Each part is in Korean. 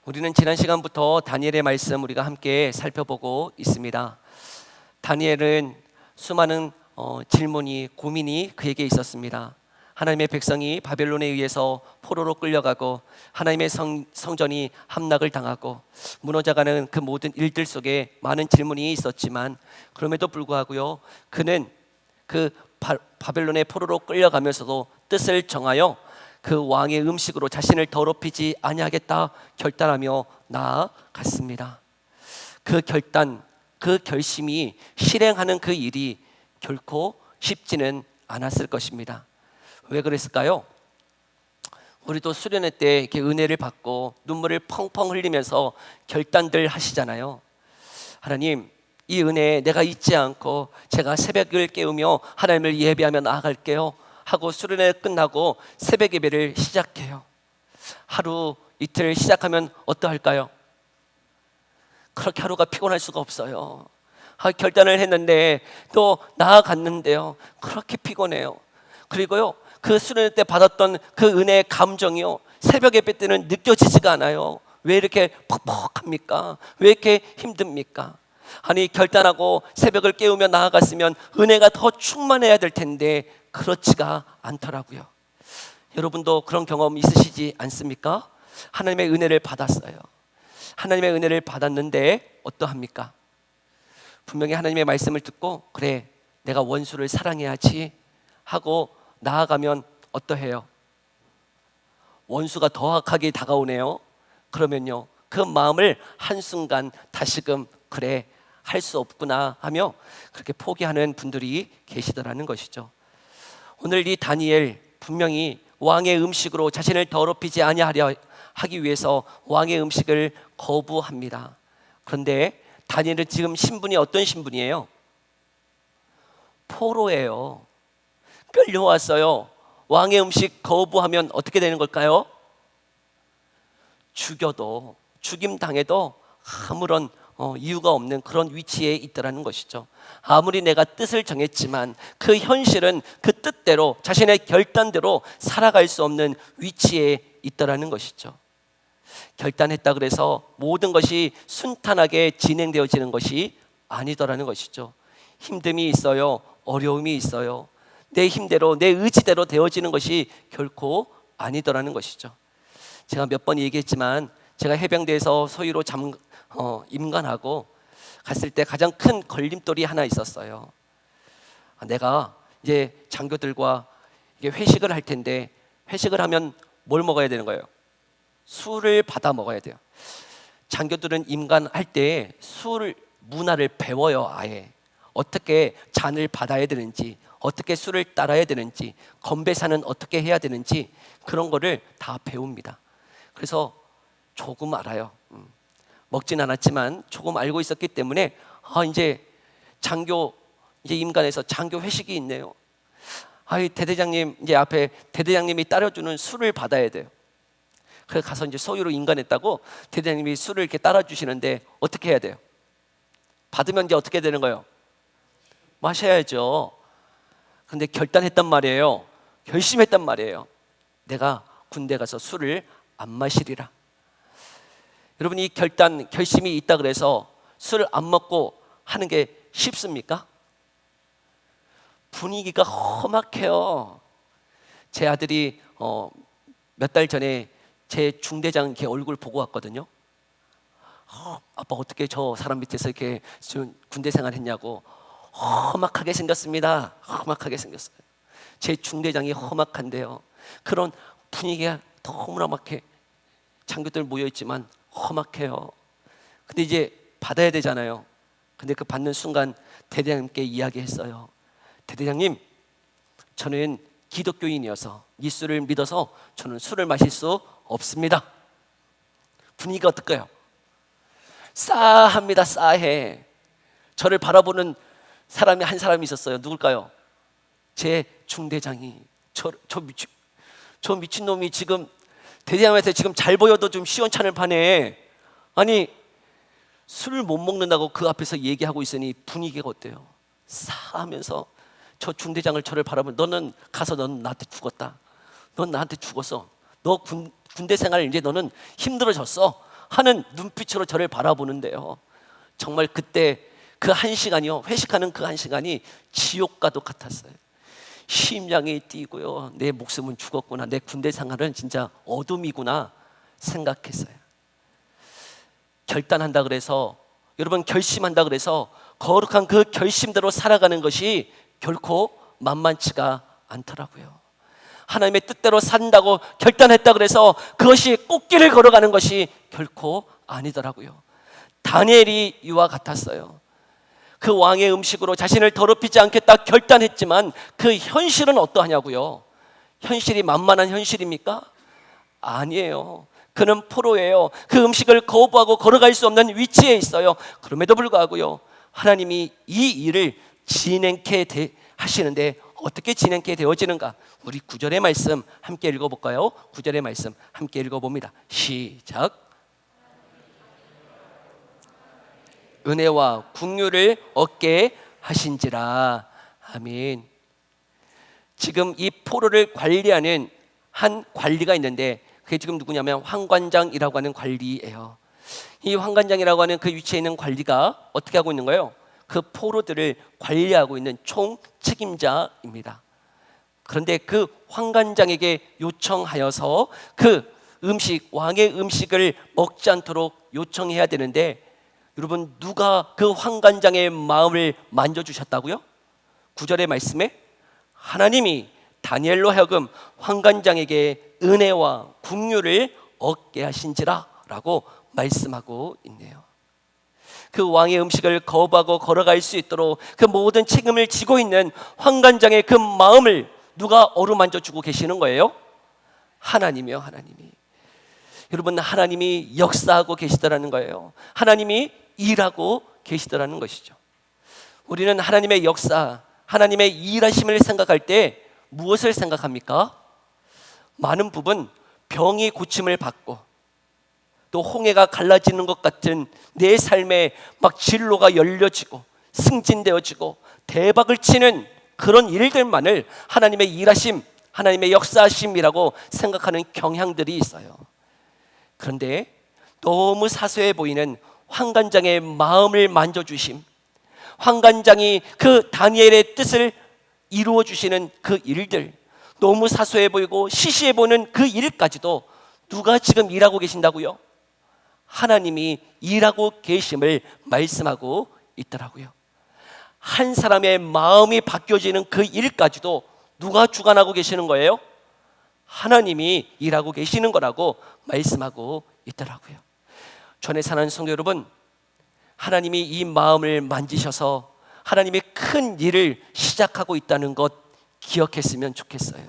우리는 지난 시간부터 다니엘의 말씀 우리가 함께 살펴보고 있습니다. 다니엘은 수많은 질문이 고민이 그에게 있었습니다. 하나님의 백성이 바벨론에 의해서 포로로 끌려가고 하나님의 성전이 함락을 당하고 무너져가는 그 모든 일들 속에 많은 질문이 있었지만 그럼에도 불구하고요, 그는 그 바벨론의 포로로 끌려가면서도 뜻을 정하여 그 왕의 음식으로 자신을 더럽히지 아니하겠다 결단하며 나아갔습니다. 그 결단, 그 결심이 실행하는 그 일이 결코 쉽지는 않았을 것입니다. 왜 그랬을까요? 우리도 수련회 때 이렇게 은혜를 받고 눈물을 펑펑 흘리면서 결단들 하시잖아요. 하나님, 이 은혜 내가 잊지 않고 제가 새벽을 깨우며 하나님을 예배하며 나아갈게요 하고 수련회 끝나고 새벽 예배를 시작해요. 하루 이틀 시작하면 어떠할까요? 그렇게 하루가 피곤할 수가 없어요. 결단을 했는데 또 나아갔는데요, 그렇게 피곤해요. 그리고요, 그 수련회 때 받았던 그 은혜의 감정이요, 새벽 예배 때는 느껴지지가 않아요. 왜 이렇게 퍽퍽합니까? 왜 이렇게 힘듭니까? 아니, 결단하고 새벽을 깨우며 나아갔으면 은혜가 더 충만해야 될 텐데 그렇지가 않더라고요. 여러분도 그런 경험 있으시지 않습니까? 하나님의 은혜를 받았어요. 하나님의 은혜를 받았는데 어떠합니까? 분명히 하나님의 말씀을 듣고 그래, 내가 원수를 사랑해야지 하고 나아가면 어떠해요? 원수가 더 악하게 다가오네요. 그러면요, 그 마음을 한순간 다시금 그래, 할 수 없구나 하며 그렇게 포기하는 분들이 계시더라는 것이죠. 오늘 이 다니엘, 분명히 왕의 음식으로 자신을 더럽히지 아니하려 하기 위해서 왕의 음식을 거부합니다. 그런데 다니엘은 지금 신분이 어떤 신분이에요? 포로예요. 끌려왔어요. 왕의 음식 거부하면 어떻게 되는 걸까요? 죽임 당해도 아무런 이유가 없는 그런 위치에 있더라는 것이죠. 아무리 내가 뜻을 정했지만 그 현실은 그 뜻대로, 자신의 결단대로 살아갈 수 없는 위치에 있더라는 것이죠. 결단했다 그래서 모든 것이 순탄하게 진행되어지는 것이 아니더라는 것이죠. 힘듦이 있어요. 어려움이 있어요. 내 힘대로, 내 의지대로 되어지는 것이 결코 아니더라는 것이죠. 제가 몇 번 얘기했지만 제가 해병대에서 소위로 임관하고 갔을 때 가장 큰 걸림돌이 하나 있었어요. 내가 이제 장교들과 회식을 할 텐데, 회식을 하면 뭘 먹어야 되는 거예요? 술을 받아 먹어야 돼요. 장교들은 임관할 때 술 문화를 배워요. 아예 어떻게 잔을 받아야 되는지, 어떻게 술을 따라야 되는지, 건배사는 어떻게 해야 되는지, 그런 거를 다 배웁니다. 그래서 조금 알아요. 먹진 않았지만 조금 알고 있었기 때문에 이제 장교 임관에서 장교 회식이 있네요. 대대장님, 이제 앞에 대대장님이 따라주는 술을 받아야 돼요. 그래서 가서 이제 소위로 임관했다고 대대장님이 술을 이렇게 따라주시는데 어떻게 해야 돼요? 받으면 이제 어떻게 되는 거예요? 마셔야죠. 근데 결단했단 말이에요. 결심했단 말이에요. 내가 군대 가서 술을 안 마시리라. 여러분, 이 결심이 있다 그래서 술 안 먹고 하는 게 쉽습니까? 분위기가 험악해요. 제 아들이 몇 달 전에 제 중대장 걔 얼굴 보고 왔거든요. 아빠 어떻게 저 사람 밑에서 이렇게 군대 생활했냐고. 험악하게 생겼습니다. 험악하게 생겼어요. 제 중대장이 험악한데요, 그런 분위기가 너무나 막해. 장교들 모여있지만 험악해요. 근데 이제 받아야 되잖아요. 근데 그 받는 순간 대대장님께 이야기했어요. 대대장님, 저는 기독교인이어서 예수를 믿어서 저는 술을 마실 수 없습니다. 분위기가 어떨까요? 싸합니다. 싸해. 저를 바라보는 사람이 한 사람이 있었어요. 누굴까요? 제 중대장이. 저 미친놈이 지금 대대장한테 지금 잘 보여도 좀 시원찮을 판에, 아니 술을 못 먹는다고 그 앞에서 얘기하고 있으니 분위기가 어때요? 싸하면서 저 중대장을 저를 바라보면, 너는 가서 넌 나한테 죽었다. 넌 나한테 죽었어. 너 군대 생활 이제 너는 힘들어졌어. 하는 눈빛으로 저를 바라보는데요, 정말 그때 그 한 시간이요, 회식하는 그 한 시간이 지옥과도 같았어요. 심장이 뛰고요, 내 목숨은 죽었구나, 내 군대 생활은 진짜 어둠이구나 생각했어요. 결단한다 그래서, 여러분, 결심한다 그래서 거룩한 그 결심대로 살아가는 것이 결코 만만치가 않더라고요. 하나님의 뜻대로 산다고 결단했다 그래서 그것이 꽃길을 걸어가는 것이 결코 아니더라고요. 다니엘이 이와 같았어요. 그 왕의 음식으로 자신을 더럽히지 않겠다 결단했지만 그 현실은 어떠하냐고요? 현실이 만만한 현실입니까? 아니에요. 그는 포로예요. 그 음식을 거부하고 걸어갈 수 없는 위치에 있어요. 그럼에도 불구하고요, 하나님이 이 일을 진행케 하시는데 어떻게 진행케 되어지는가? 우리 9절의 말씀 함께 읽어볼까요? 9절의 말씀 함께 읽어봅니다. 시작. 은혜와 긍휼을 얻게 하신지라. 아멘. 지금 이 포로를 관리하는 한 관리가 있는데 그게 지금 누구냐면 황관장이라고 하는 관리예요. 이 황관장이라고 하는 그 위치에 있는 관리가 어떻게 하고 있는 거예요? 그 포로들을 관리하고 있는 총 책임자입니다. 그런데 그 황관장에게 요청하여서 그 음식, 왕의 음식을 먹지 않도록 요청해야 되는데, 여러분, 누가 그 황관장의 마음을 만져주셨다고요? 9절의 말씀에 하나님이 다니엘로 하여금 황관장에게 은혜와 긍휼을 얻게 하신지라 라고 말씀하고 있네요. 그 왕의 음식을 거부하고 걸어갈 수 있도록 그 모든 책임을 지고 있는 황관장의 그 마음을 누가 어루만져 주고 계시는 거예요? 하나님이요, 하나님이. 여러분, 하나님이 역사하고 계시더라는 거예요. 하나님이 일하고 계시더라는 것이죠. 우리는 하나님의 역사, 하나님의 일하심을 생각할 때 무엇을 생각합니까? 많은 부분 병이 고침을 받고 또 홍해가 갈라지는 것 같은 내 삶에 막 진로가 열려지고 승진되어지고 대박을 치는 그런 일들만을 하나님의 일하심, 하나님의 역사하심이라고 생각하는 경향들이 있어요. 그런데 너무 사소해 보이는 황관장의 마음을 만져주심, 황관장이 그 다니엘의 뜻을 이루어 주시는 그 일들, 너무 사소해 보이고 시시해 보이는 그 일까지도 누가 지금 일하고 계신다고요? 하나님이 일하고 계심을 말씀하고 있더라고요. 한 사람의 마음이 바뀌어지는 그 일까지도 누가 주관하고 계시는 거예요? 하나님이 일하고 계시는 거라고 말씀하고 있더라고요. 전에 사는 성도 여러분, 하나님이 이 마음을 만지셔서 하나님의 큰 일을 시작하고 있다는 것 기억했으면 좋겠어요.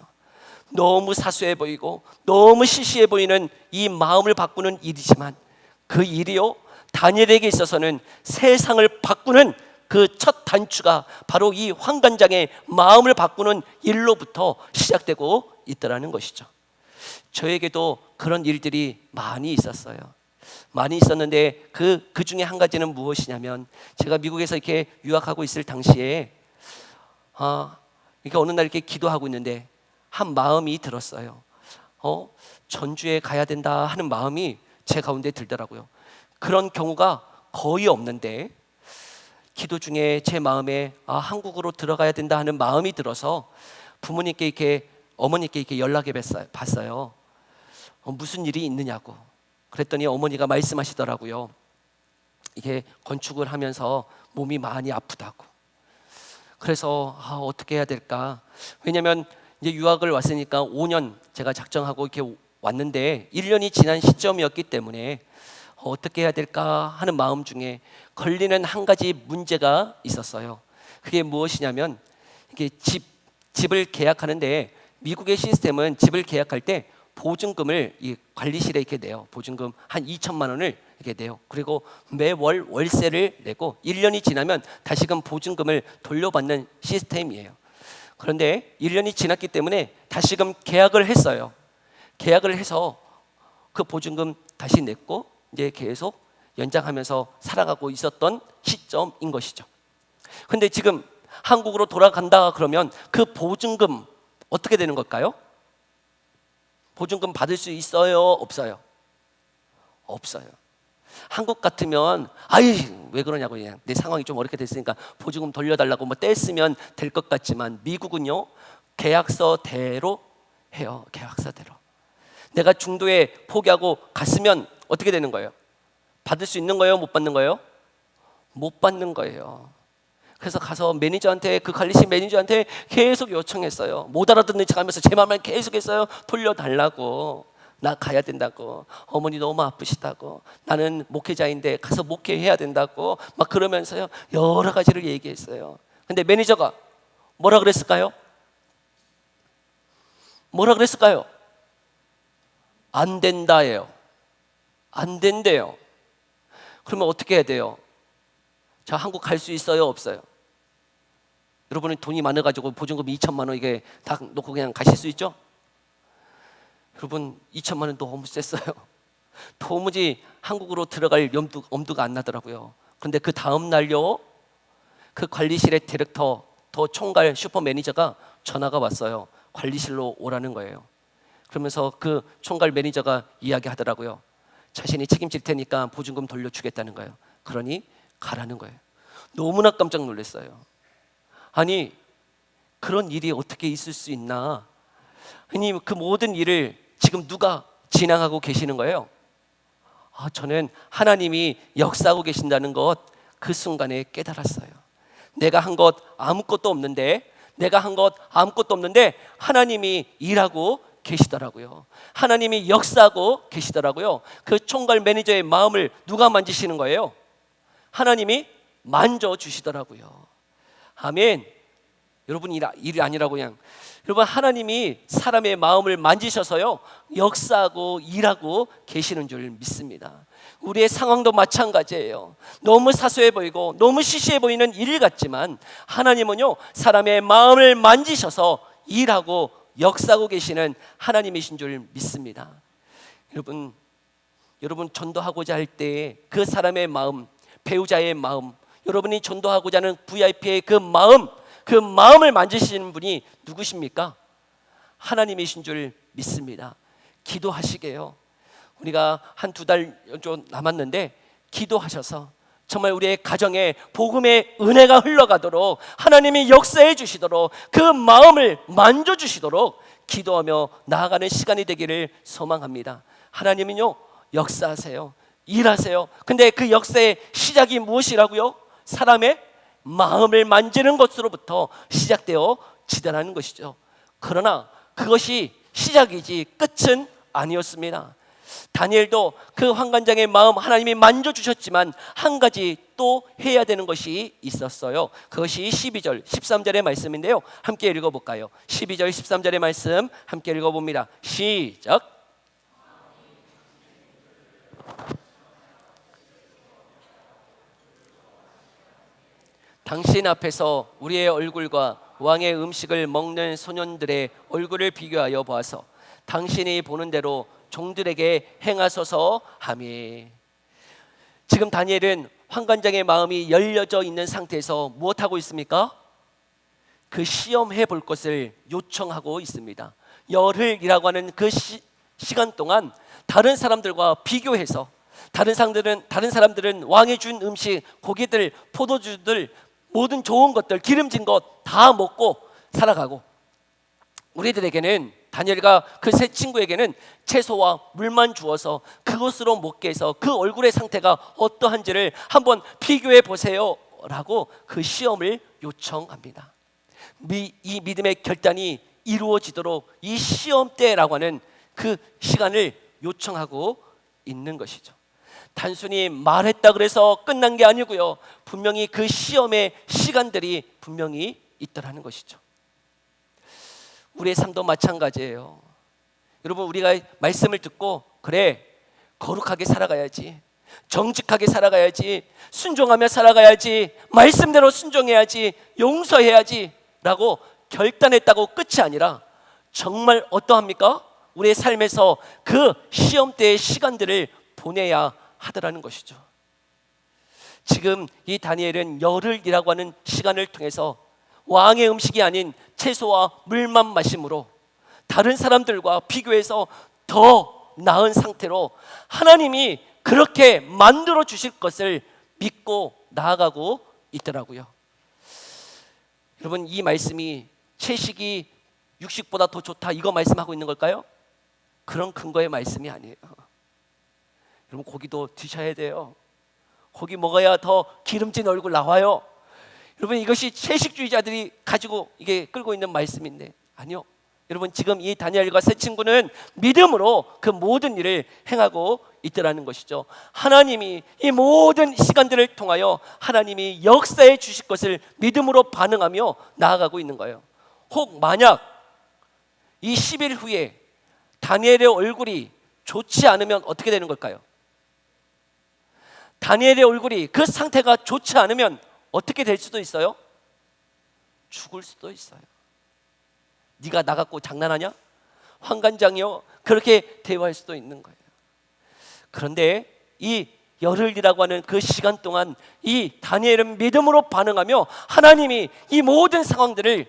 너무 사소해 보이고 너무 시시해 보이는 이 마음을 바꾸는 일이지만 그 일이요, 다니엘에게 있어서는 세상을 바꾸는 그 첫 단추가 바로 이 황관장의 마음을 바꾸는 일로부터 시작되고 있더라는 것이죠. 저에게도 그런 일들이 많이 있었어요. 많이 있었는데 그 중에 한 가지는 무엇이냐면, 제가 미국에서 이렇게 유학하고 있을 당시에 이렇게 어느 날 이렇게 기도하고 있는데 한 마음이 들었어요. 전주에 가야 된다 하는 마음이 제 가운데 들더라고요. 그런 경우가 거의 없는데 기도 중에 제 마음에 한국으로 들어가야 된다 하는 마음이 들어서 부모님께 이렇게, 어머니께 이렇게 연락해 봤어요. 무슨 일이 있느냐고. 그랬더니 어머니가 말씀하시더라고요. 이게 건축을 하면서 몸이 많이 아프다고. 그래서 어떻게 해야 될까? 왜냐면 이제 유학을 왔으니까 5년 제가 작정하고 이렇게 왔는데 1년이 지난 시점이었기 때문에 어떻게 해야 될까 하는 마음 중에 걸리는 한 가지 문제가 있었어요. 그게 무엇이냐면, 이게 집을 계약하는데 미국의 시스템은 집을 계약할 때 보증금을 이 관리실에 이렇게 내요. 보증금 한 2천만 원을 이렇게 내요. 그리고 매월 월세를 내고 1년이 지나면 다시금 보증금을 돌려받는 시스템이에요. 그런데 1년이 지났기 때문에 다시금 계약을 했어요. 계약을 해서 그 보증금 다시 냈고 이제 계속 연장하면서 살아가고 있었던 시점인 것이죠. 그런데 지금 한국으로 돌아간다 그러면 그 보증금 어떻게 되는 걸까요? 보증금 받을 수 있어요? 없어요? 없어요. 한국 같으면 아이 왜 그러냐고, 그냥 내 상황이 좀 어렵게 됐으니까 보증금 돌려달라고 뭐 떼쓰면 될 것 같지만, 미국은요 계약서대로 해요. 계약서대로. 내가 중도에 포기하고 갔으면 어떻게 되는 거예요? 받을 수 있는 거예요? 못 받는 거예요? 못 받는 거예요. 그래서 가서 매니저한테, 그 관리실 매니저한테 계속 요청했어요. 못 알아듣는 척 하면서 제 말만 계속 했어요. 돌려달라고. 나 가야 된다고. 어머니 너무 아프시다고. 나는 목회자인데 가서 목회해야 된다고. 막 그러면서요 여러 가지를 얘기했어요. 근데 매니저가 뭐라 그랬을까요? 뭐라 그랬을까요? 안 된다예요. 안 된대요. 그러면 어떻게 해야 돼요? 자, 한국 갈 수 있어요? 없어요? 여러분은 돈이 많아가지고 보증금 2천만 원 이게 다 놓고 그냥 가실 수 있죠? 여러분 2천만 원 너무 셌어요. 도무지 한국으로 들어갈 엄두가 안 나더라고요. 그런데 그 다음 날요 그 관리실의 디렉터, 더 총괄 슈퍼 매니저가 전화가 왔어요. 관리실로 오라는 거예요. 그러면서 그 총괄 매니저가 이야기하더라고요. 자신이 책임질 테니까 보증금 돌려주겠다는 거예요. 그러니 가라는 거예요. 너무나 깜짝 놀랐어요. 아니 그런 일이 어떻게 있을 수 있나? 아니 그 모든 일을 지금 누가 진행하고 계시는 거예요? 저는 하나님이 역사하고 계신다는 것 그 순간에 깨달았어요. 내가 한 것 아무것도 없는데, 하나님이 일하고 계시더라고요. 하나님이 역사하고 계시더라고요. 그 총괄 매니저의 마음을 누가 만지시는 거예요? 하나님이 만져주시더라고요. 아멘. 여러분 일이 아니라고 그냥. 여러분 하나님이 사람의 마음을 만지셔서요 역사하고 일하고 계시는 줄 믿습니다. 우리의 상황도 마찬가지예요. 너무 사소해 보이고 너무 시시해 보이는 일 같지만 하나님은요 사람의 마음을 만지셔서 일하고 역사하고 계시는 하나님이신 줄 믿습니다. 여러분 전도하고자 할 때 그 사람의 마음, 배우자의 마음, 여러분이 전도하고자 하는 VIP의 그 마음을 만지시는 분이 누구십니까? 하나님이신 줄 믿습니다. 기도하시게요. 우리가 한 2달 좀 남았는데 기도하셔서 정말 우리의 가정에 복음의 은혜가 흘러가도록, 하나님이 역사해 주시도록, 그 마음을 만져주시도록 기도하며 나아가는 시간이 되기를 소망합니다. 하나님은요 역사하세요. 일하세요. 근데 그 역사의 시작이 무엇이라고요? 사람의 마음을 만지는 것으로부터 시작되어 지단하는 것이죠. 그러나 그것이 시작이지 끝은 아니었습니다. 다니엘도 그 환관장의 마음 하나님이 만져주셨지만 한 가지 또 해야 되는 것이 있었어요. 그것이 12절 13절의 말씀인데요, 함께 읽어볼까요? 12절 13절의 말씀 함께 읽어봅니다. 시작. 당신 앞에서 우리의 얼굴과 왕의 음식을 먹는 소년들의 얼굴을 비교하여 보아서 당신이 보는 대로 종들에게 행하소서 하며. 지금 다니엘은 환관장의 마음이 열려져 있는 상태에서 무엇하고 있습니까? 그 시험해 볼 것을 요청하고 있습니다. 열흘이라고 하는 그 시간 동안 다른 사람들과 비교해서 다른 사람들은 왕이 준 음식, 고기들, 포도주들, 모든 좋은 것들, 기름진 것 다 먹고 살아가고, 우리들에게는, 다니엘과 그 세 친구에게는 채소와 물만 주어서 그것으로 먹게 해서 그 얼굴의 상태가 어떠한지를 한번 비교해 보세요 라고 그 시험을 요청합니다. 이 믿음의 결단이 이루어지도록 이 시험 때라고 하는 그 시간을 요청하고 있는 것이죠. 단순히 말했다 그래서 끝난 게 아니고요, 분명히 그 시험의 시간들이 분명히 있더라는 것이죠. 우리의 삶도 마찬가지예요. 여러분, 우리가 말씀을 듣고 그래 거룩하게 살아가야지, 정직하게 살아가야지, 순종하며 살아가야지, 말씀대로 순종해야지, 용서해야지 라고 결단했다고 끝이 아니라 정말 어떠합니까? 우리의 삶에서 그 시험대의 시간들을 보내야 하더라는 것이죠. 지금 이 다니엘은 열흘이라고 하는 시간을 통해서 왕의 음식이 아닌 채소와 물만 마심으로 다른 사람들과 비교해서 더 나은 상태로 하나님이 그렇게 만들어 주실 것을 믿고 나아가고 있더라고요. 여러분, 이 말씀이 채식이 육식보다 더 좋다 이거 말씀하고 있는 걸까요? 그런 근거의 말씀이 아니에요. 여러분, 고기도 드셔야 돼요. 고기 먹어야 더 기름진 얼굴 나와요. 여러분, 이것이 채식주의자들이 가지고 이게 끌고 있는 말씀인데, 아니요. 여러분, 지금 이 다니엘과 세 친구는 믿음으로 그 모든 일을 행하고 있더라는 것이죠. 하나님이 이 모든 시간들을 통하여 하나님이 역사해 주실 것을 믿음으로 반응하며 나아가고 있는 거예요. 혹 만약 이 10일 후에 다니엘의 얼굴이 좋지 않으면 어떻게 되는 걸까요? 다니엘의 얼굴이 그 상태가 좋지 않으면 어떻게 될 수도 있어요? 죽을 수도 있어요. 네가 나 갖고 장난하냐? 환관장이요. 그렇게 대화할 수도 있는 거예요. 그런데 이 열흘이라고 하는 그 시간 동안 이 다니엘은 믿음으로 반응하며 하나님이 이 모든 상황들을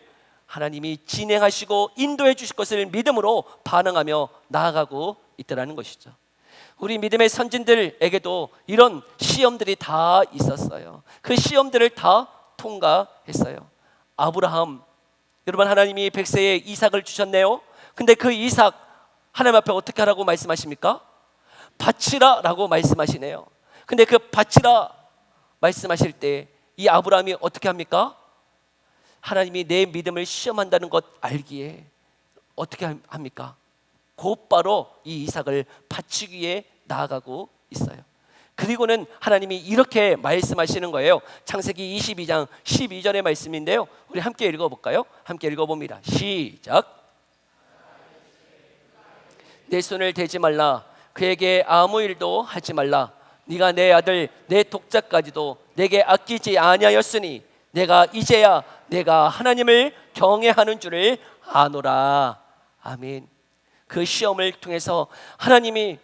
하나님이 진행하시고 인도해 주실 것을 믿음으로 반응하며 나아가고 있더라는 것이죠. 우리 믿음의 선진들에게도 이런 시험들이 다 있었어요. 그 시험들을 다 통과했어요. 아브라함, 여러분, 하나님이 100세에 이삭을 주셨네요. 근데 그 이삭 하나님 앞에 어떻게 하라고 말씀하십니까? 바치라 라고 말씀하시네요. 근데 그 바치라 말씀하실 때 이 아브라함이 어떻게 합니까? 하나님이 내 믿음을 시험한다는 것 알기에 어떻게 합니까? 곧바로 이 이삭을 바치기 위해 나아가고 있어요. 그리고는 하나님이 이렇게 말씀하시는 거예요. 창세기 22장 12절의 말씀인데요, 우리 함께 읽어볼까요? 함께 읽어봅니다. 시작. 내 손을 대지 말라. 그에게 아무 일도 하지 말라. 네가 내 아들 내 독자까지도 내게 아끼지 아니하였으니 내가 이제야 내가 하나님을 경외하는 줄을 아노라. 아멘. 그 시험을 통해서 하나님이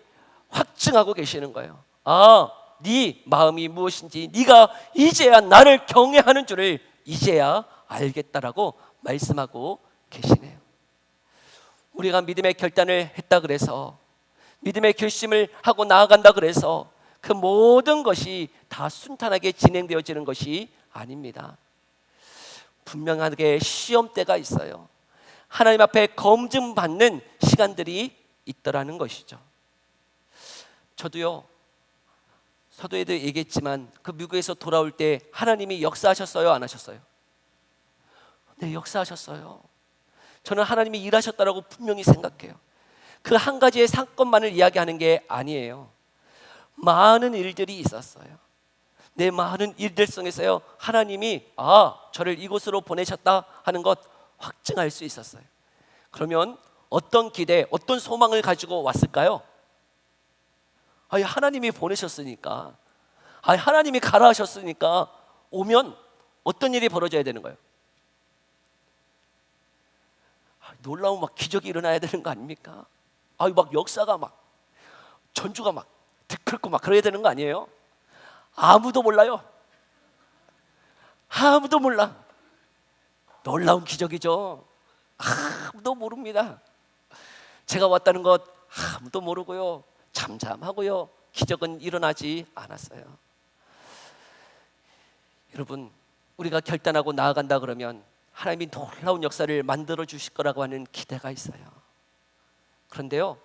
확증하고 계시는 거예요. 아, 네 마음이 무엇인지 네가 이제야 나를 경외하는 줄을 이제야 알겠다라고 말씀하고 계시네요. 우리가 믿음의 결단을 했다 그래서, 믿음의 결심을 하고 나아간다 그래서 그 모든 것이 다 순탄하게 진행되어지는 것이 아닙니다. 분명하게 시험대가 있어요. 하나님 앞에 검증받는 시간들이 있더라는 것이죠. 저도요, 서두에도 얘기했지만 그 미국에서 돌아올 때 하나님이 역사하셨어요, 안 하셨어요? 네, 역사하셨어요. 저는 하나님이 일하셨다라고 분명히 생각해요. 그 한 가지의 사건만을 이야기하는 게 아니에요. 많은 일들이 있었어요. 내 많은 일들 속에서요, 하나님이 저를 이곳으로 보내셨다 하는 것 확증할 수 있었어요. 그러면 어떤 기대, 어떤 소망을 가지고 왔을까요? 하나님이 보내셨으니까, 하나님이 가라 하셨으니까 오면 어떤 일이 벌어져야 되는 거예요? 놀라운 막 기적이 일어나야 되는 거 아닙니까? 막 역사가 막 전주가 막 들끓고 막 그래야 되는 거 아니에요? 아무도 몰라요. 아무도 몰라. 놀라운 기적이죠. 아무도 모릅니다. 제가 왔다는 것 아무도 모르고요, 잠잠하고요, 기적은 일어나지 않았어요. 여러분, 우리가 결단하고 나아간다 그러면 하나님이 놀라운 역사를 만들어 주실 거라고 하는 기대가 있어요. 그런데요,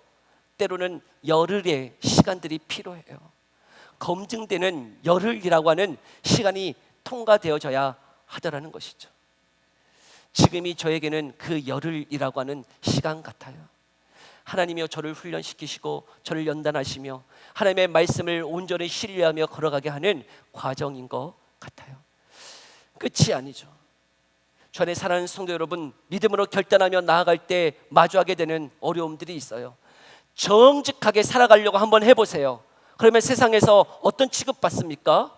때로는 열흘의 시간들이 필요해요. 검증되는 열흘이라고 하는 시간이 통과되어져야 하더라는 것이죠. 지금이 저에게는 그 열흘이라고 하는 시간 같아요. 하나님이여 저를 훈련시키시고 저를 연단하시며 하나님의 말씀을 온전히 신뢰하며 걸어가게 하는 과정인 것 같아요. 끝이 아니죠. 주 안에 사랑하는 성도 여러분, 믿음으로 결단하며 나아갈 때 마주하게 되는 어려움들이 있어요. 정직하게 살아가려고 한번 해보세요. 그러면 세상에서 어떤 취급받습니까?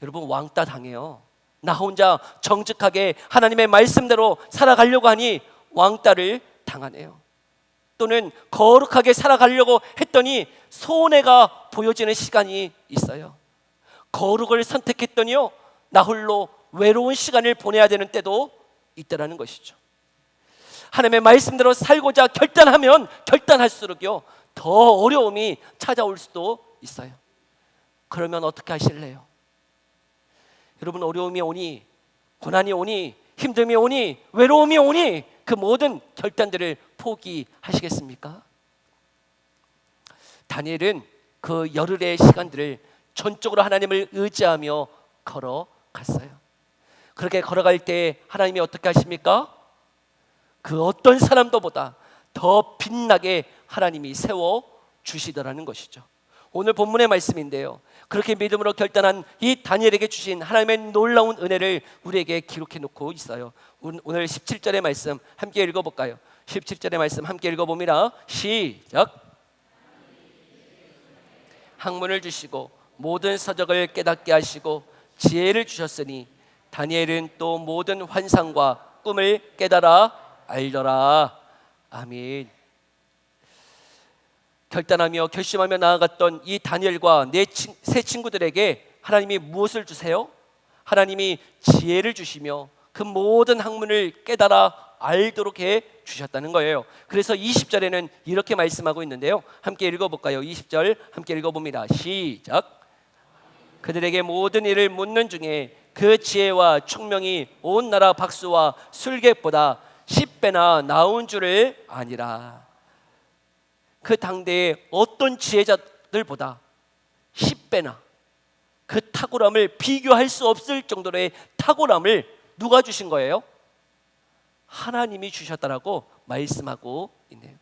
여러분, 왕따 당해요. 나 혼자 정직하게 하나님의 말씀대로 살아가려고 하니 왕따를 당하네요. 또는 거룩하게 살아가려고 했더니 손해가 보여지는 시간이 있어요. 거룩을 선택했더니요, 나 홀로 외로운 시간을 보내야 되는 때도 있다라는 것이죠. 하나님의 말씀대로 살고자 결단하면 결단할수록요, 더 어려움이 찾아올 수도 있어요. 그러면 어떻게 하실래요? 여러분, 어려움이 오니, 고난이 오니, 힘듦이 오니, 외로움이 오니 그 모든 결단들을 포기하시겠습니까? 다니엘은 그 열흘의 시간들을 전적으로 하나님을 의지하며 걸어갔어요. 그렇게 걸어갈 때 하나님이 어떻게 하십니까? 그 어떤 사람도보다 더 빛나게 하나님이 세워주시더라는 것이죠. 오늘 본문의 말씀인데요, 그렇게 믿음으로 결단한 이 다니엘에게 주신 하나님의 놀라운 은혜를 우리에게 기록해 놓고 있어요. 오늘 17절의 말씀 함께 읽어볼까요? 17절의 말씀 함께 읽어봅니다. 시작. 학문을 주시고 모든 서적을 깨닫게 하시고 지혜를 주셨으니 다니엘은 또 모든 환상과 꿈을 깨달아 알더라. 아멘. 결단하며 결심하며 나아갔던 이 다니엘과 세 친구들에게 하나님이 무엇을 주세요? 하나님이 지혜를 주시며 그 모든 학문을 깨달아 알도록 해 주셨다는 거예요. 그래서 20절에는 이렇게 말씀하고 있는데요, 함께 읽어볼까요? 20절 함께 읽어봅니다. 시작. 그들에게 모든 일을 묻는 중에 그 지혜와 총명이 온 나라 박수와 술객보다 10배나 나온 줄을 아니라. 그 당대의 어떤 지혜자들보다 10배나 그 탁월함을 비교할 수 없을 정도의 탁월함을 누가 주신 거예요? 하나님이 주셨다라고 말씀하고 있네요.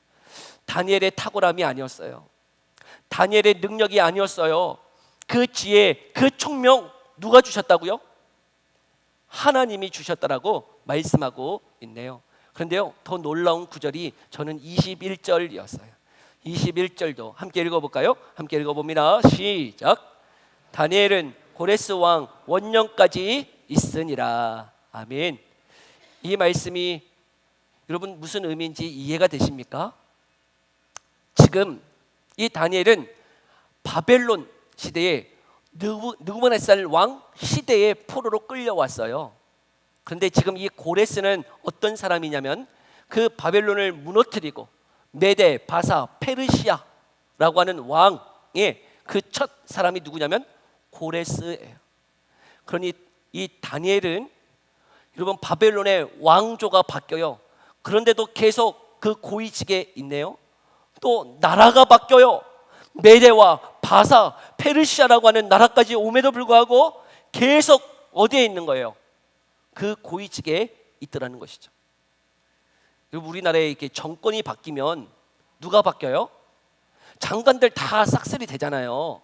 다니엘의 탁월함이 아니었어요. 다니엘의 능력이 아니었어요. 그 지혜, 그 총명 누가 주셨다고요? 하나님이 주셨다라고 말씀하고 있네요. 그런데요, 더 놀라운 구절이 저는 21절이었어요. 21절도 함께 읽어볼까요? 함께 읽어봅니다. 시작. 다니엘은 고레스 왕 원년까지 있으니라. 아멘. 이 말씀이 여러분 무슨 의미인지 이해가 되십니까? 지금 이 다니엘은 바벨론 시대에 느부갓네살 왕 시대의 포로로 끌려왔어요. 그런데 지금 이 고레스는 어떤 사람이냐면 그 바벨론을 무너뜨리고 메데, 바사, 페르시아라고 하는 왕의 그 첫 사람이 누구냐면 고레스예요. 그러니 이 다니엘은 여러분 바벨론의 왕조가 바뀌어요. 그런데도 계속 그 고위직에 있네요. 또 나라가 바뀌어요. 메데와 바사, 페르시아라고 하는 나라까지 옴에도 불구하고 계속 어디에 있는 거예요? 그 고위직에 있더라는 것이죠. 여러분, 우리나라에 이렇게 정권이 바뀌면 누가 바뀌어요? 장관들 다 싹쓸이 되잖아요.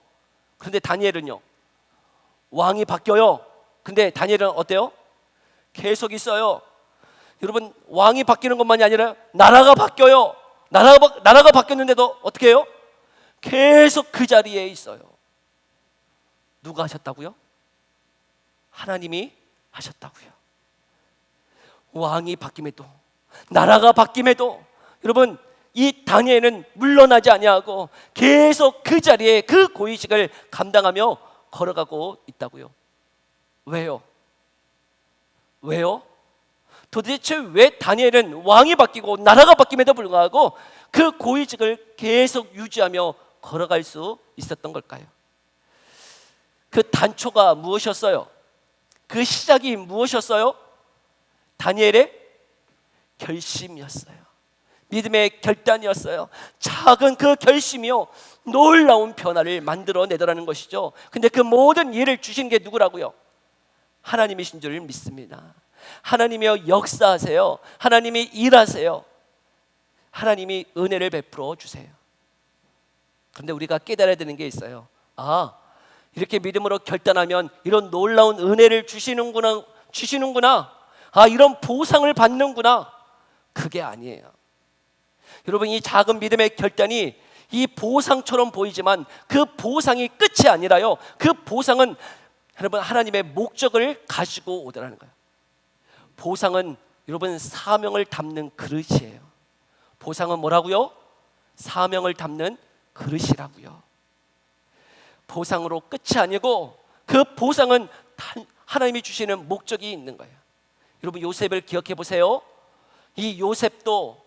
그런데 다니엘은요, 왕이 바뀌어요. 근데 다니엘은 어때요? 계속 있어요. 여러분, 왕이 바뀌는 것만이 아니라 나라가 바뀌어요. 나라가 바뀌었는데도 어떻게 해요? 계속 그 자리에 있어요. 누가 하셨다고요? 하나님이 하셨다고요. 왕이 바뀜에도, 나라가 바뀜에도 여러분, 이 다니엘은 물러나지 아니하고 계속 그 자리에 그 고위직을 감당하며 걸어가고 있다고요. 왜요? 도대체 왜 다니엘은 왕이 바뀌고 나라가 바뀜에도 불구하고 그 고위직을 계속 유지하며 걸어갈 수 있었던 걸까요? 그 단초가 무엇이었어요? 그 시작이 무엇이었어요? 다니엘의 결심이었어요. 믿음의 결단이었어요. 작은 그 결심이요, 놀라운 변화를 만들어내더라는 것이죠. 근데 그 모든 일을 주신 게 누구라고요? 하나님이신 줄 믿습니다. 하나님이여 역사하세요. 하나님이 일하세요. 하나님이 은혜를 베풀어 주세요. 그런데 우리가 깨달아야 되는 게 있어요. 이렇게 믿음으로 결단하면 이런 놀라운 은혜를 주시는구나. 이런 보상을 받는구나. 그게 아니에요. 여러분, 이 작은 믿음의 결단이 이 보상처럼 보이지만 그 보상이 끝이 아니라요, 그 보상은 여러분 하나님의 목적을 가지고 오더라는 거예요. 보상은 여러분 사명을 담는 그릇이에요. 보상은 뭐라고요? 사명을 담는 그릇이라고요. 보상으로 끝이 아니고 그 보상은 하나님이 주시는 목적이 있는 거예요. 여러분, 요셉을 기억해 보세요. 이 요셉도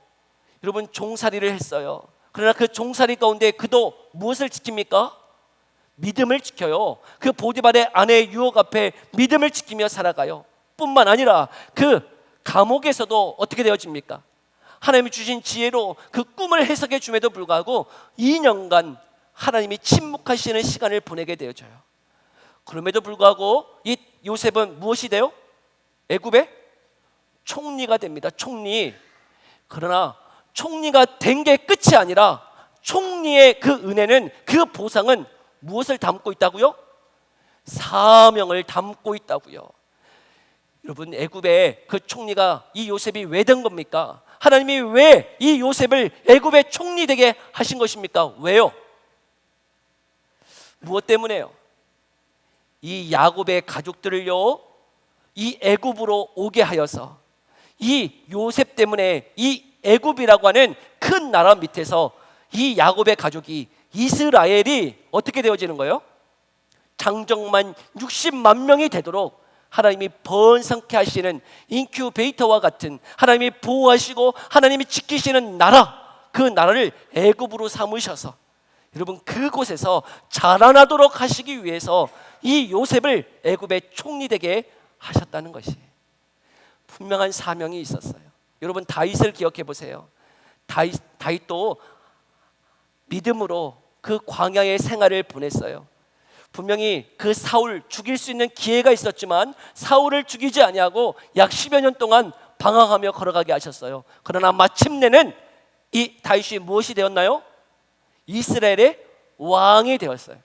여러분 종살이를 했어요. 그러나 그 종살이 가운데 그도 무엇을 지킵니까? 믿음을 지켜요. 그 보디발의 아내 유혹 앞에 믿음을 지키며 살아가요. 뿐만 아니라 그 감옥에서도 어떻게 되어집니까? 하나님이 주신 지혜로 그 꿈을 해석해 줌에도 불구하고 2년간 하나님이 침묵하시는 시간을 보내게 되어져요. 그럼에도 불구하고 이 요셉은 무엇이 돼요? 애굽의 총리가 됩니다. 총리. 그러나 총리가 된 게 끝이 아니라 총리의 그 은혜는, 그 보상은 무엇을 담고 있다고요? 사명을 담고 있다고요. 여러분, 애굽의 그 총리가 이 요셉이 왜 된 겁니까? 하나님이 왜 이 요셉을 애굽의 총리 되게 하신 것입니까? 왜요? 무엇 때문에요? 이 야곱의 가족들을요, 이 애굽으로 오게 하여서 이 요셉 때문에 이 애굽이라고 하는 큰 나라 밑에서 이 야곱의 가족이, 이스라엘이 어떻게 되어지는 거예요? 장정만 60만 명이 되도록 하나님이 번성케 하시는 인큐베이터와 같은, 하나님이 보호하시고 하나님이 지키시는 나라, 그 나라를 애굽으로 삼으셔서 여러분 그곳에서 자라나도록 하시기 위해서 이 요셉을 애굽의 총리 되게 하셨다는 것이 분명한 사명이 있었어요. 여러분 다윗을 기억해 보세요. 다윗도 믿음으로 그 광야의 생활을 보냈어요. 분명히 그 사울 죽일 수 있는 기회가 있었지만 사울을 죽이지 아니하고 약 10여 년 동안 방황하며 걸어가게 하셨어요. 그러나 마침내는 이 다윗이 무엇이 되었나요? 이스라엘의 왕이 되었어요.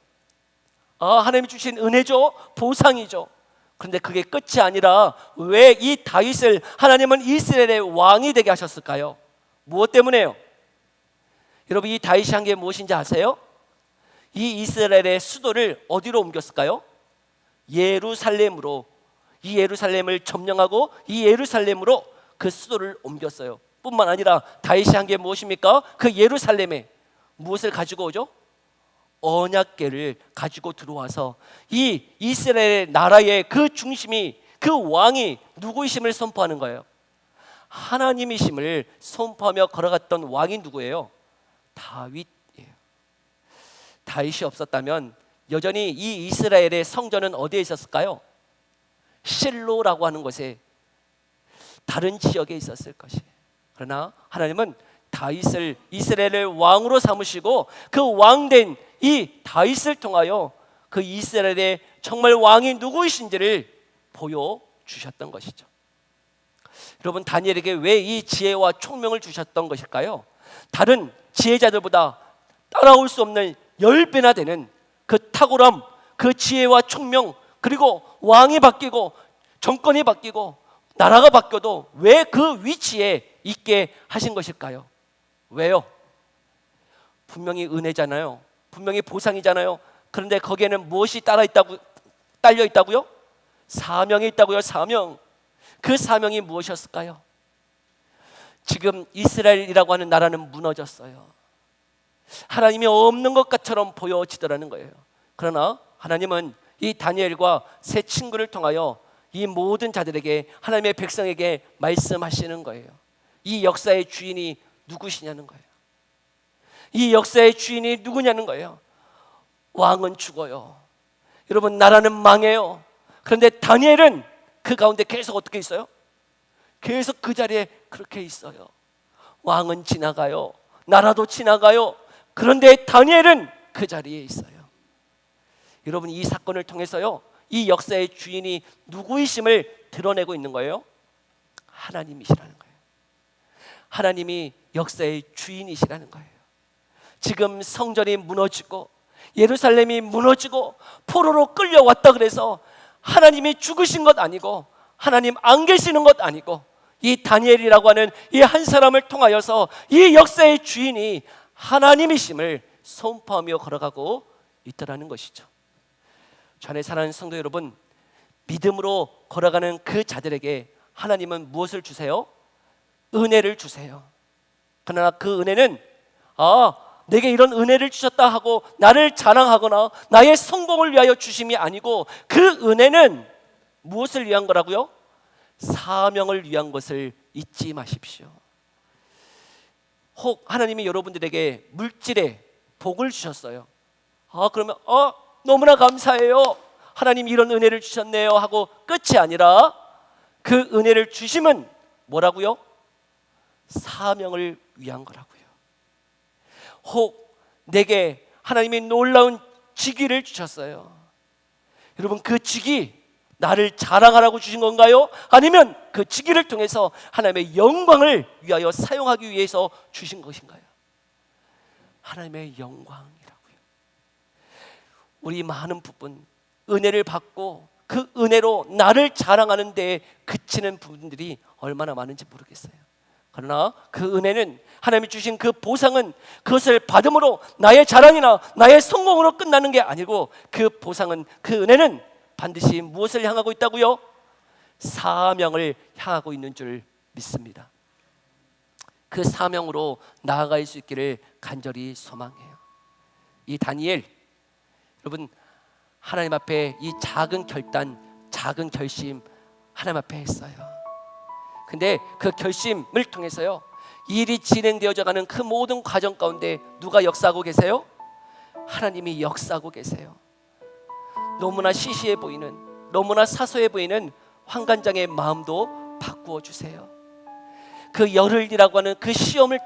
하나님이 주신 은혜죠, 보상이죠. 그런데 그게 끝이 아니라 왜 이 다윗을 하나님은 이스라엘의 왕이 되게 하셨을까요? 무엇 때문에요? 여러분 이 다윗이 한 게 무엇인지 아세요? 이 이스라엘의 수도를 어디로 옮겼을까요? 예루살렘으로. 이 예루살렘을 점령하고 이 예루살렘으로 그 수도를 옮겼어요. 뿐만 아니라 다윗이 한 게 무엇입니까? 그 예루살렘에 무엇을 가지고 오죠? 언약궤를 가지고 들어와서 이 이스라엘 나라의 그 중심이, 그 왕이 누구이심을 선포하는 거예요. 하나님이심을 선포하며 걸어갔던 왕이 누구예요? 다윗이에요. 다윗이 없었다면 여전히 이 이스라엘의 성전은 어디에 있었을까요? 실로라고 하는 곳에, 다른 지역에 있었을 것이에요. 그러나 하나님은 다윗을 이스라엘의 왕으로 삼으시고 그 왕된 이 다윗을 통하여 그 이스라엘의 정말 왕이 누구이신지를 보여주셨던 것이죠. 여러분 다니엘에게 왜 이 지혜와 총명을 주셨던 것일까요? 다른 지혜자들보다 따라올 수 없는 10배나 되는 그 탁월함, 그 지혜와 총명, 그리고 왕이 바뀌고 정권이 바뀌고 나라가 바뀌어도 왜 그 위치에 있게 하신 것일까요? 왜요? 분명히 은혜잖아요. 분명히 보상이잖아요. 그런데 거기에는 무엇이 딸려 있다고요? 사명이 있다고요. 사명. 그 사명이 무엇이었을까요? 지금 이스라엘이라고 하는 나라는 무너졌어요. 하나님이 없는 것처럼 보여지더라는 거예요. 그러나 하나님은 이 다니엘과 세 친구를 통하여 이 모든 자들에게, 하나님의 백성에게 말씀하시는 거예요. 이 역사의 주인이 누구시냐는 거예요. 이 역사의 주인이 누구냐는 거예요. 왕은 죽어요. 여러분 나라는 망해요. 그런데 다니엘은 그 가운데 계속 어떻게 있어요? 계속 그 자리에 그렇게 있어요. 왕은 지나가요. 나라도 지나가요. 그런데 다니엘은 그 자리에 있어요. 여러분 이 사건을 통해서요, 이 역사의 주인이 누구이심을 드러내고 있는 거예요. 하나님이시라는 거예요. 하나님이 역사의 주인이시라는 거예요. 지금 성전이 무너지고 예루살렘이 무너지고 포로로 끌려왔다 그래서 하나님이 죽으신 것 아니고, 하나님 안 계시는 것 아니고, 이 다니엘이라고 하는 이 한 사람을 통하여서 이 역사의 주인이 하나님이심을 선포하며 걸어가고 있더라는 것이죠. 전에 사랑하는 성도 여러분, 믿음으로 걸어가는 그 자들에게 하나님은 무엇을 주세요? 은혜를 주세요. 그러나 그 은혜는 내게 이런 은혜를 주셨다 하고 나를 자랑하거나 나의 성공을 위하여 주심이 아니고, 그 은혜는 무엇을 위한 거라고요? 사명을 위한 것을 잊지 마십시오. 혹 하나님이 여러분들에게 물질의 복을 주셨어요. 그러면 너무나 감사해요, 하나님 이런 은혜를 주셨네요 하고 끝이 아니라 그 은혜를 주심은 뭐라고요? 사명을 위한 거라고요. 혹 내게 하나님이 놀라운 직위를 주셨어요. 여러분, 그 직위 나를 자랑하라고 주신 건가요? 아니면 그 직위를 통해서 하나님의 영광을 위하여 사용하기 위해서 주신 것인가요? 하나님의 영광이라고요. 우리 많은 부분 은혜를 받고 그 은혜로 나를 자랑하는 데에 그치는 부분들이 얼마나 많은지 모르겠어요. 그러나 그 은혜는, 하나님이 주신 그 보상은 그것을 받음으로 나의 자랑이나 나의 성공으로 끝나는 게 아니고, 그 보상은, 그 은혜는 반드시 무엇을 향하고 있다고요? 사명을 향하고 있는 줄 믿습니다. 그 사명으로 나아갈 수 있기를 간절히 소망해요. 이 다니엘, 여러분, 하나님 앞에 이 작은 결단, 작은 결심 하나님 앞에 했어요. 근데 그 결심을 통해서요, 일이 진행되어져 가는 그 모든 과정 가운데 누가 역사하고 계세요? 하나님이 역사하고 계세요. 너무나 시시해 보이는, 너무나 사소해 보이는 환관장의 마음도 바꾸어 주세요. 그 열흘이라고 하는 그 시험을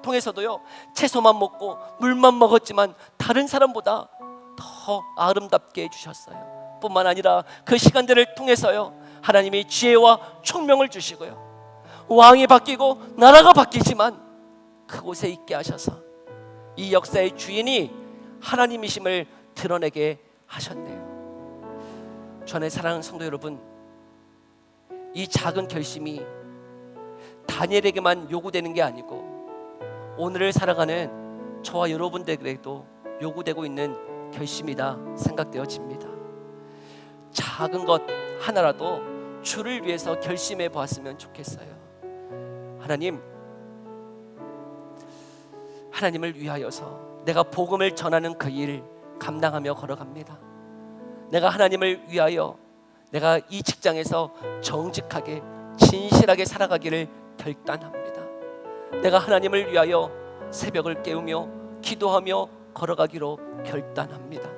통해서도요, 채소만 먹고 물만 먹었지만 다른 사람보다 더 아름답게 해주셨어요. 뿐만 아니라 그 시간들을 통해서요, 하나님이 지혜와 총명을 주시고요, 왕이 바뀌고 나라가 바뀌지만 그곳에 있게 하셔서 이 역사의 주인이 하나님이심을 드러내게 하셨네요. 전에 사랑하는 성도 여러분, 이 작은 결심이 다니엘에게만 요구되는 게 아니고 오늘을 살아가는 저와 여러분들에게도 요구되고 있는 결심이다 생각되어집니다. 작은 것 하나라도 주를 위해서 결심해 보았으면 좋겠어요. 하나님을 위하여서 내가 복음을 전하는 그 일 감당하며 걸어갑니다. 내가 하나님을 위하여 내가 이 직장에서 정직하게 진실하게 살아가기를 결단합니다. 내가 하나님을 위하여 새벽을 깨우며 기도하며 걸어가기로 결단합니다.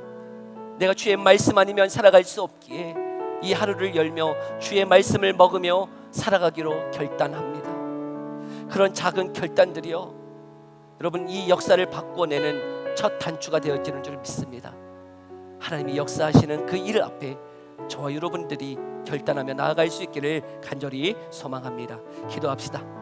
내가 주의 말씀 아니면 살아갈 수 없기에 이 하루를 열며 주의 말씀을 먹으며 살아가기로 결단합니다. 그런 작은 결단들이요, 여러분, 이 역사를 바꿔내는 첫 단추가 되어지는 줄 믿습니다. 하나님이 역사하시는 그 일 앞에 저와 여러분들이 결단하며 나아갈 수 있기를 간절히 소망합니다. 기도합시다.